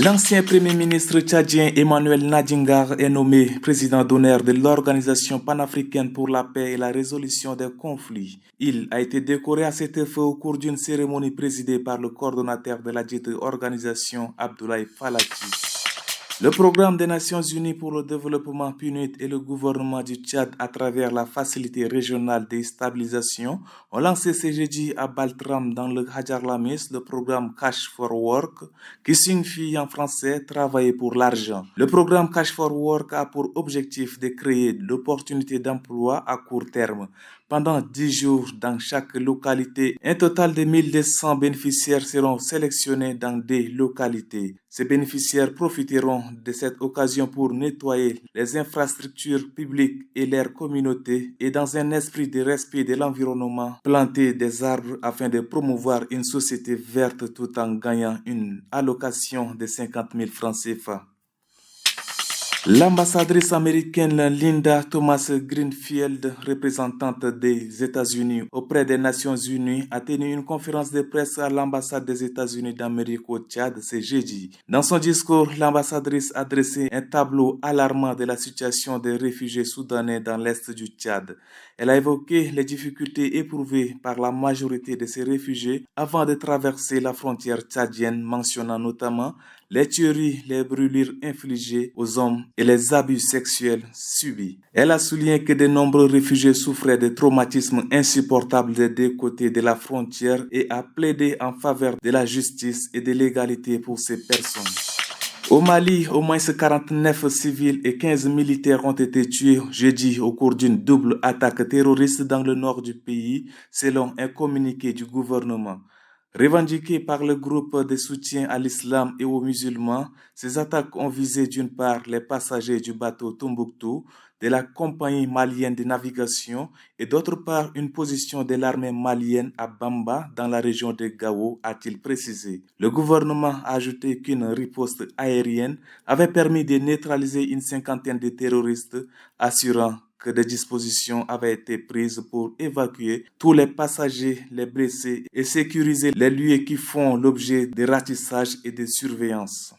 L'ancien Premier ministre tchadien Emmanuel Nadingar est nommé président d'honneur de l'Organisation panafricaine pour la paix et la résolution des conflits. Il a été décoré à cet effet au cours d'une cérémonie présidée par le coordonnateur de la dite organisation, Abdoulaye Falaki. Le programme des Nations Unies pour le développement PNUD et le gouvernement du Tchad à travers la facilité régionale de stabilisation ont lancé ce jeudi à Baltram dans le Hadjar-Lamis le programme Cash for Work qui signifie en français travailler pour l'argent. Le programme Cash for Work a pour objectif de créer l'opportunité d'emploi à court terme. Pendant 10 jours dans chaque localité, un total de 1200 bénéficiaires seront sélectionnés dans des localités. Ces bénéficiaires profiteront de cette occasion pour nettoyer les infrastructures publiques et leurs communautés et dans un esprit de respect de l'environnement, planter des arbres afin de promouvoir une société verte tout en gagnant une allocation de 50 000 francs CFA. L'ambassadrice américaine Linda Thomas Greenfield, représentante des États-Unis auprès des Nations Unies, a tenu une conférence de presse à l'ambassade des États-Unis d'Amérique au Tchad ce jeudi. Dans son discours, l'ambassadrice a dressé un tableau alarmant de la situation des réfugiés soudanais dans l'est du Tchad. Elle a évoqué les difficultés éprouvées par la majorité de ces réfugiés avant de traverser la frontière tchadienne, mentionnant notamment les tueries, les brûlures infligées aux hommes et les abus sexuels subis. Elle a souligné que de nombreux réfugiés souffraient de traumatismes insupportables des deux côtés de la frontière et a plaidé en faveur de la justice et de l'égalité pour ces personnes. Au Mali, au moins 49 civils et 15 militaires ont été tués jeudi au cours d'une double attaque terroriste dans le nord du pays, selon un communiqué du gouvernement. Revendiquées par le groupe de soutien à l'islam et aux musulmans, ces attaques ont visé d'une part les passagers du bateau Tombouctou de la compagnie malienne de navigation et d'autre part une position de l'armée malienne à Bamba dans la région de Gao, a-t-il précisé. Le gouvernement a ajouté qu'une riposte aérienne avait permis de neutraliser une cinquantaine de terroristes, assurant que des dispositions avaient été prises pour évacuer tous les passagers, les blessés et sécuriser les lieux qui font l'objet de ratissage et de surveillance.